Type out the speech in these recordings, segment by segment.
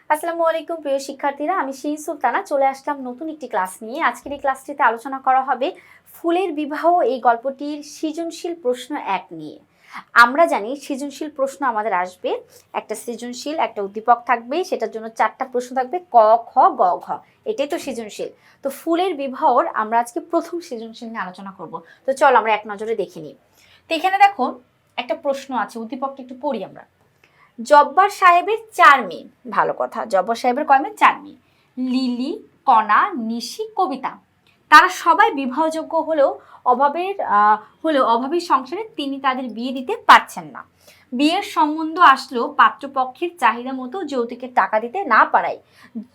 আসসালামু আলাইকুম প্রিয় শিক্ষার্থীরা, আমি শিরিন সুলতানা চলে আসলাম নতুন একটি ক্লাস নিয়ে। আজকের এই ক্লাসটিতে আলোচনা করা হবে ফুলের বিবাহ এই গল্পটির সৃজনশীল প্রশ্ন 1 নিয়ে। আমরা জানি সৃজনশীল প্রশ্ন আমাদের আসবে, একটা সৃজনশীল একটা উদ্দীপক থাকবে, সেটার জন্য 4টা প্রশ্ন থাকবে, ক খ গ ঘ। এটাই তো সৃজনশীল। তো ফুলের বিবাহর আমরা আজকে প্রথম সৃজনশীল নিয়ে আলোচনা করব। তো চলো আমরা এক নজরে দেখে নিই। তো এখানে দেখো একটা প্রশ্ন আছে, উদ্দীপকটা একটু পড়ি আমরা। জব্বার সাহেবের 4 মেয়ে। ভালো কথা, জব্বার সাহেবের কয় মেয়ে? 4 মেয়ে। লিলি, কণা, নিশি, কবিতা। তারা সবাই বিবাহযোগ্য হলেও অভাবের সংসারে তিনি তাদের বিয়ে দিতে পারছেন না। বিয়ের সম্বন্ধ আসলেও পাত্রপক্ষের চাহিদা মতো যৌতুকের টাকা দিতে না পারায়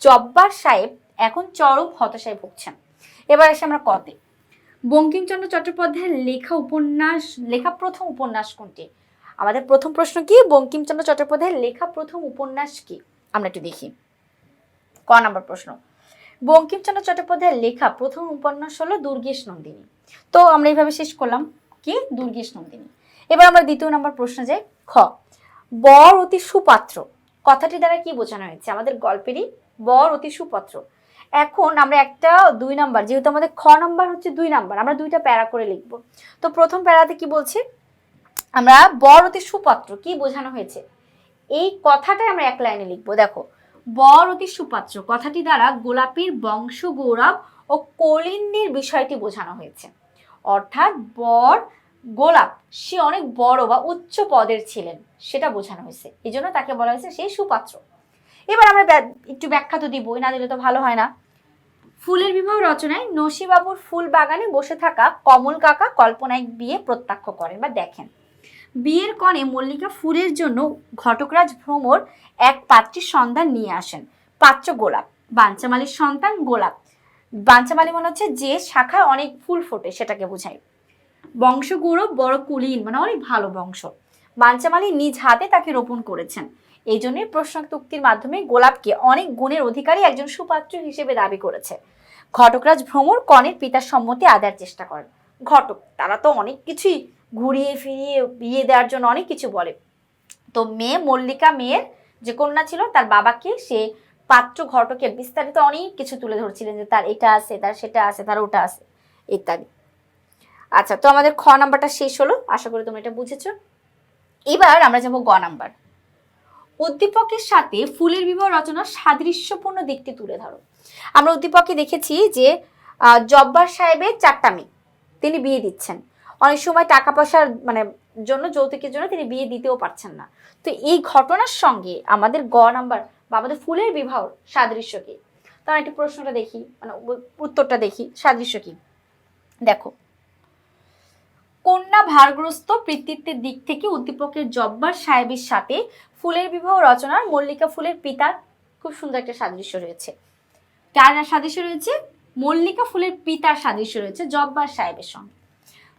জব্বার সাহেব এখন চরম হতাশায় ভুগছেন। এবার এসে আমরা কতে। বঙ্কিমচন্দ্র চট্টোপাধ্যায়ের লেখা প্রথম উপন্যাস কোনটি? আমাদের প্রথম প্রশ্ন কি, বঙ্কিমচন্দ্র চট্টোপাধ্যায়ের লেখা প্রথম উপন্যাস কি? আমরা একটু দেখি। ক নাম্বার প্রশ্ন, বঙ্কিমচন্দ্র চট্টোপাধ্যায়ের লেখা প্রথম উপন্যাস হলো দুর্গেশ নন্দিনী। তো আমরা এইভাবে শেষ করলাম কি, দুর্গেশ নন্দিনী। এবার আমরা দ্বিতীয় নাম্বার প্রশ্ন যাই। খ, বর অতি সুপাত্র কথাটি দ্বারা কি বোঝানো হয়েছে? আমাদের গল্পেরই বর অতি সুপাত্র। এখন আমরা একটা 2 নাম্বার, যেহেতু আমাদের খ নাম্বার হচ্ছে 2 নাম্বার, আমরা 2টা প্যারা করে লিখবো। তো প্রথম প্যারাতে কি বলছি আমরা, বর অতি সুপাত্র কি বোঝানো হয়েছে, এই কথাটাই আমরা এক লাইনে লিখবো। দেখো, বর অতি সুপাত্র কথাটি দ্বারা গোলাপীর বংশ গৌরব ও কলিন্যের বিষয়টি বোঝানো হয়েছে। অর্থাৎ বর গোলাপ সে অনেক বড় বা উচ্চ পদের ছিলেন, সেটা বোঝানো হয়েছে, এই জন্য তাকে বলা হয়েছে সেই সুপাত্র। এবার আমরা একটু ব্যাখ্যা তো দিবই, না দিলে তো ভালো হয় না। ফুলের বিবাহ রচনায় নসিবাবুর ফুল বাগানে বসে থাকা কমল কাকা কল্পনায় বিয়ে প্রত্যক্ষ করেন বা দেখেন। বিয়ের কনে মল্লিকা ফুলের জন্য ঘটকরাজ ভ্রমর এক পাত্রীর সন্ধান নিয়ে আসেন। পাত্র গোলাপ, বাঞ্চামালির সন্তান গোলাপ। বাঞ্চামালি মনে হচ্ছে যে শাখায় অনেক ফুল ফোটে, সেটাকে বোঝায়। বংশগৌরব বড় কুলীন, মানে অনেক ভালো বংশ। বাঞ্চামালি নিজ হাতে তাকে রোপণ করেছেন। এই জন্যই প্রশ্নোক্ত উক্তির মাধ্যমে গোলাপকে অনেক গুণের অধিকারী একজন সুপাত্র হিসেবে দাবি করেছে। ঘটকরাজ ভ্রমর কনের পিতার সম্মতি আদায়ের চেষ্টা করেন। ঘটক তারা তো অনেক কিছুই ঘুরিয়ে ফিরিয়ে বিয়ে দেওয়ার জন্য অনেক কিছু বলে। তো মেয়ে মল্লিকা, মেয়ের যে কন্যা ছিল, তার বাবাকে সে পাত্র ঘটকের বিস্তারিত অনেক কিছু তুলে ধরছিলেন, যে তার এটা আছে, তার সেটা আছে, তার ওটা আছে ইত্যাদি। আচ্ছা, তো আমাদের খ নাম্বারটা শেষ হলো, আশা করি তোমরা এটা বুঝেছো। এবার আমরা যাব গ নাম্বার। উদ্দীপকের সাথে ফুলের বিবাহ রচনার সাদৃশ্যপূর্ণ দিকটি তুলে ধরো। আমরা উদ্দীপকে দেখেছি যে জব্বার সাহেবের 4টা মেয়ে, তিনি বিয়ে দিচ্ছেন। অনেক সময় টাকা পয়সার জন্য, যৌতুকের জন্য তিনি বিয়ে দিতেও পারছেন না। তো এই ঘটনার সঙ্গে আমাদের গ নাম্বার বা আমাদের ফুলের বিবাহ সাদৃশ্য কি? তাহলে একটু প্রশ্নটা দেখি, উত্তরটা দেখি, সাদৃশ্য কি। দেখো, কন্যা ভারগ্রস্ত পিতৃত্বের দিক থেকে উদ্দীপকের জব্বার সাহেবের সাথে ফুলের বিবাহ রচনার মল্লিকা ফুলের পিতার খুব সুন্দর একটা সাদৃশ্য রয়েছে। কার সাদৃশ্য রয়েছে? মল্লিকা ফুলের পিতার সাদৃশ্য রয়েছে জব্বার সাহেবের সঙ্গে।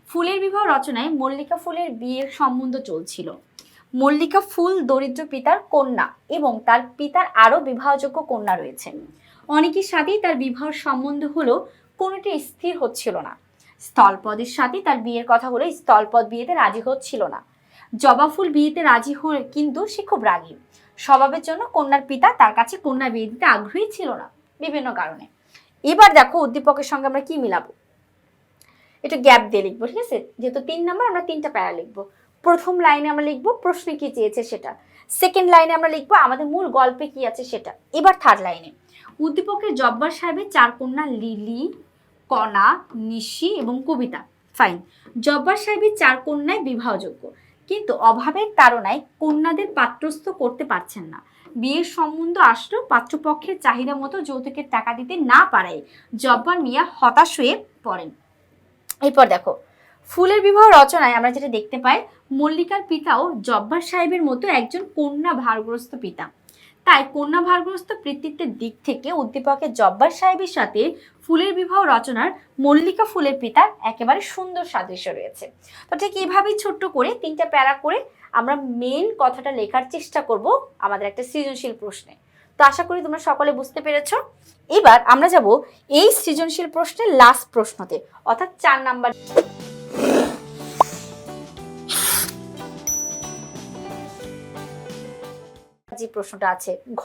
ফুলের বিবাহ রচনায় মল্লিকা ফুলের বিয়ের সম্বন্ধ চলছিল। মল্লিকা ফুল দরিদ্র পিতার কন্যা এবং তার পিতার আরো বিবাহযোগ্য কন্যা রয়েছে। অনেকের সাথেই তার বিবাহ সম্বন্ধ হলো, কোনোটি স্থির হচ্ছিল না। স্থলপদের সাথে তার বিয়ের কথা হলো, স্থলপদ বিয়েতে রাজি হচ্ছিল না। জবা ফুল বিয়েতে রাজি হয়ে কিন্তু সে খুব রাগী স্বভাবের জন্য কন্যার পিতা তার কাছে কন্যা বিয়ে দিতে আগ্রহী ছিল না, বিভিন্ন কারণে। এবার দেখো উদ্দীপকের সঙ্গে আমরা কি মিলাবো, একটু গ্যাপ দিয়ে লিখবো, ঠিক আছে? যেহেতু 3 নাম্বার, আমরা 3টা প্যারা লিখবো। প্রথম লাইনে আমরা লিখবো প্রশ্নে কি চেয়েছে সেটা, সেকেন্ড লাইনে আমরা লিখবো আমাদের মূল গল্পে কি আছে সেটা। এবার থার্ড লাইনে উদ্দীপকের জব্বার সাহেবের 4 কন্যা লিলি, কণা, নিশি এবং কবিতা। ফাইন। জব্বার সাহেবের 4 কন্যায় বিবাহযোগ্য, কিন্তু অভাবের তাড়নায় কন্যাদের পাত্রস্থ করতে পারছেন না। বিয়ের সম্বন্ধ আসলেও পাত্রপক্ষের চাহিদা মতো যৌতুকের টাকা দিতে না পারায় জব্বার মিয়া হতাশ হয়ে পড়েন। এরপর দেখো, ফুলের বিবাহ রচনায় আমরা যেটা দেখতে পাই, মল্লিকার পিতাও জব্বার সাহেবের মতো একজন কন্যা ভারগ্রস্ত পিতা। তাই কন্যা ভারগ্রস্ত পিতৃত্বের দিক থেকে উদ্দীপকের জব্বার সাহেবের সাথে ফুলের বিবাহ রচনার মল্লিকা ফুলের পিতার একেবারে সুন্দর সাদৃশ্য রয়েছে। তো ঠিক এইভাবেই ছোট্ট করে 3টা প্যারা করে আমরা মেন কথাটা লেখার চেষ্টা করব আমাদের একটা সৃজনশীল প্রশ্নে। তো আশা করি তোমরা সকলে বুঝতে পেরেছো। এবার আমরা যাব এই সৃজনশীল প্রশ্নের লাস্ট প্রশ্নতে, অর্থাৎ 4 নাম্বার যে প্রশ্নটা আছে, ঘ।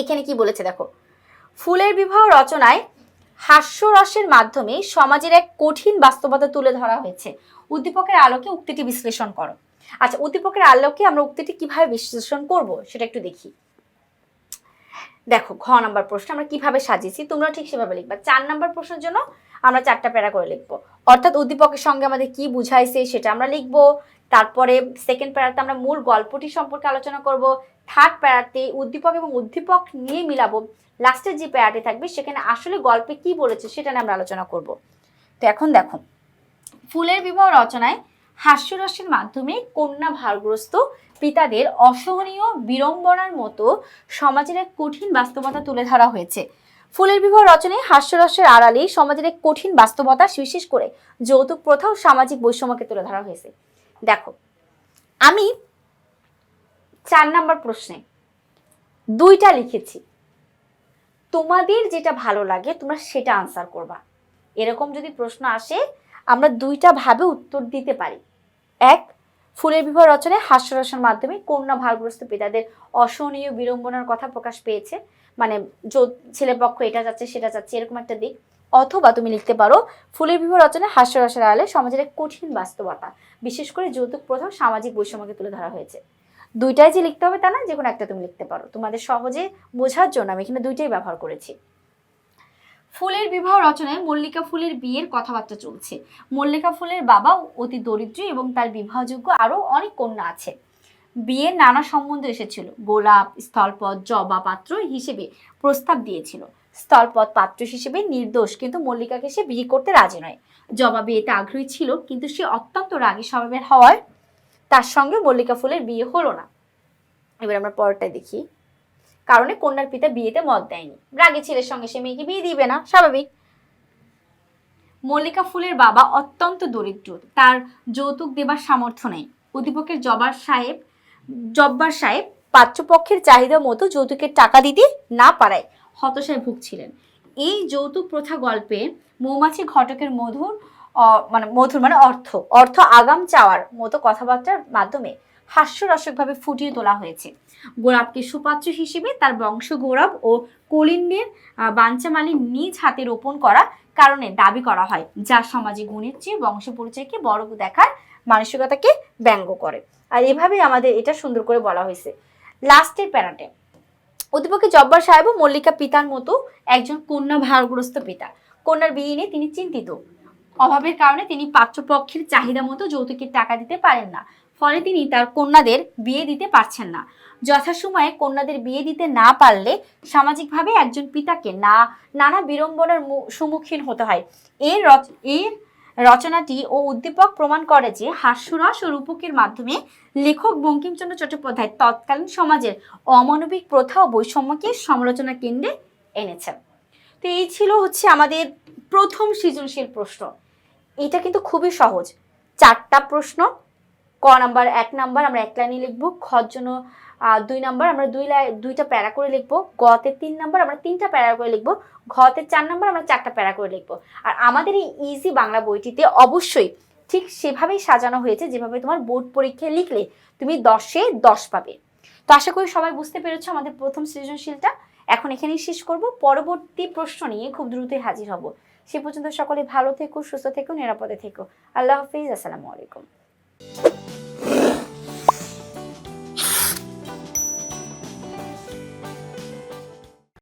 এখানে কি বলেছে দেখো, ফুলের বিবাহ রচনায় হাস্যরসের মাধ্যমে সমাজের এক কঠিন বাস্তবতা তুলে ধরা হয়েছে। উদ্দীপকের আলোকে উক্তিটি বিশ্লেষণ করো। আচ্ছা, উদ্দীপকের আলোকে আমরা উক্তিটি কিভাবে বিশ্লেষণ করব সেটা একটু দেখি। দেখো, ঘ নাম্বার প্রশ্ন আমরা কিভাবে সাজিয়েছি, তোমরা ঠিক সেভাবে লিখবা। 4 নাম্বার প্রশ্নের জন্য আমরা 4টা প্যারা করে লিখবো, অর্থাৎ উদ্দীপকের সঙ্গে আমাদের কি বুঝাইছে সেটা আমরা লিখবো। তারপরে সেকেন্ড প্যারাতে আমরা মূল গল্পটি সম্পর্কে আলোচনা করব। থার্ড প্যারাতে উদ্দীপক এবং উদ্দীপক নিয়ে মিলাবো। লাস্টের যে প্যারাটি থাকবে সেখানে আসলে গল্পে কি বলেছে সেটা নিয়ে আমরা আলোচনা করব। তো এখন দেখো, ফুলের বিবাহ রচনায় হাস্যরসের মাধ্যমে কন্যা ভারগ্রস্ত পিতাদের অসহনীয় বিড়ম্বনার মতো সমাজের এক কঠিন বাস্তবতা তুলে ধরা হয়েছে। ফুলের বিবাহ রচনায় হাস্যরসের আড়ালে সমাজের এক কঠিন বাস্তবতা, বিশেষ করে যৌতুক প্রথা ও সামাজিক বৈষম্যকে তুলে ধরা হয়েছে। দেখো, আমি 4 নাম্বার প্রশ্নে 2টা লিখেছি, তোমাদের যেটা ভালো লাগে তোমরা সেটা আনসার করবা। এরকম যদি প্রশ্ন আসে আমরা 2টা ভাবে উত্তর দিতে পারি। 1, ফুলের বিবাহ রচনায় হাস্যরসের মাধ্যমে কন্যা ভারগ্রস্ত পিতাদের অসহনীয় বিড়ম্বনার কথা প্রকাশ পেয়েছে, মানে ছেলেপক্ষ এটা যাচ্ছে সেটা যাচ্ছে এরকম একটা দিক। অথবা তুমি লিখতে পারো, ফুলের বিবাহ রচনায় হাস্যরসের আড়ালে সমাজের এক কঠিন বাস্তবতা, বিশেষ করে যৌতুক প্রথা সামাজিক বৈষম্যকে তুলে ধরা হয়েছে। 2টাই যে লিখতে হবে তা না, যে কোনো একটা তুমি লিখতে পারো। তোমাদের সহজে বোঝার জন্য আমি এখানে 2টাই ব্যবহার করেছি। ফুলের বিবাহ রচনায় মল্লিকা ফুলের বিয়ের কথাবার্তা চলছে। মল্লিকা ফুলের বাবা অতি দরিদ্র এবং তার বিবাহযোগ্য আরো অনেক কন্যা আছে। বিয়ের নানা সম্বন্ধ এসেছিল। গোলাপ, স্থলপদ, জবা পাত্র হিসেবে প্রস্তাব দিয়েছিল। স্থলপদ পাত্র হিসেবে নির্দোষ, কিন্তু মল্লিকাকে সে বিয়ে করতে রাজি নয়। জবা বিয়েতে আগ্রহী ছিল, কিন্তু সে অত্যন্ত রাগী স্বভাবের হওয়ায় তার সঙ্গে মল্লিকা ফুলের বিয়ে হলো না। এবার আমরা পরেরটাই দেখি। কারণে কন্যার পিতা বিয়েতে মত দেয়নি। রাগী ছেলের সঙ্গে সে মেয়েকে বিয়ে দিবে না, স্বাভাবিক। মল্লিকা ফুলের বাবা অত্যন্ত দরিদ্র, তার যৌতুক দেবার সামর্থ্য নেই। উদ্দীপকের জব্বার সাহেব পাত্রপক্ষের চাহিদা মতো যৌতুকের টাকা দিতে না পারায় হতাশায় ভুগছিলেন। এই যৌতুক প্রথা গল্পে মৌমাছি ঘটকের মধুর মানে অর্থ আগাম চাওয়ার মতো কথাবার্তার মাধ্যমে হাস্যরসিকভাবে ফুটিয়ে তোলা হয়েছে। গোলাপকে সুপাত্র হিসেবে তার বংশ গৌরব ও কলিন্যের বাঞ্চামালী নিজ হাতে রোপণ করা কারণে দাবি করা হয়, যা সমাজে গুণের চেয়ে বংশ পরিচয়কে বড় দেখার মানসিকতাকে ব্যঙ্গ করে। আর এভাবেই আমাদের এটা সুন্দর করে বলা হয়েছে। লাস্টের প্যারাটে উদ্দীপকের জব্বার সাহেব ও মল্লিকা পিতার মতো একজন কন্যা ভারগ্রস্ত পিতা। কন্যার বিয়ে নিয়ে তিনি চিন্তিত। অভাবের কারণে তিনি পাত্রপক্ষের চাহিদা মতো যৌতুকের টাকা দিতে পারেন না, ফলে তিনি তার কন্যাদের বিয়ে দিতে পারছেন না। যথাসময়ে কন্যাদের বিয়ে দিতে না পারলে সামাজিকভাবে একজন পিতাকে নানা বিড়ম্বনার সম্মুখীন হতে হয়। এর রচনাটি ও উদ্দীপক প্রমাণ করে যে হাস্যরস ও রূপকের মাধ্যমে লেখক বঙ্কিমচন্দ্র চট্টোপাধ্যায় তৎকালীন সমাজের অমানবিক প্রথা ও বৈষম্যকে সমালোচনা কেন্দ্রে এনেছেন। তো এই ছিল আমাদের প্রথম সৃজনশীল প্রশ্ন। এটা কিন্তু খুবই সহজ। 4টা প্রশ্ন। ক নাম্বার 1 নাম্বার আমরা 1 লাইনে লিখবো। খর জন্য 2 নাম্বার আমরা 2টা প্যারা করে লিখবো। গতে 3 নাম্বার আমরা 3টা প্যারা করে লিখবো। ঘতে 4 নাম্বার আমরা 4টা প্যারা করে লিখবো। আর আমাদের এই ইজি বাংলা বইটিতে অবশ্যই ঠিক সেভাবেই সাজানো হয়েছে যেভাবে তোমার বোর্ড পরীক্ষায় লিখলে তুমি 10-এ 10 পাবে। তো আশা করি সবাই বুঝতে পেরেছো আমাদের প্রথম সৃজনশীলটা। এখন এখানেই শেষ করব, পরবর্তী প্রশ্ন নিয়ে খুব দ্রুতই হাজির হব। সে পর্যন্ত সকলে ভালো থেকো, সুস্থ থেকো, নিরাপদে থেকো। আল্লাহ হাফিজ, আসসালামু আলাইকুম।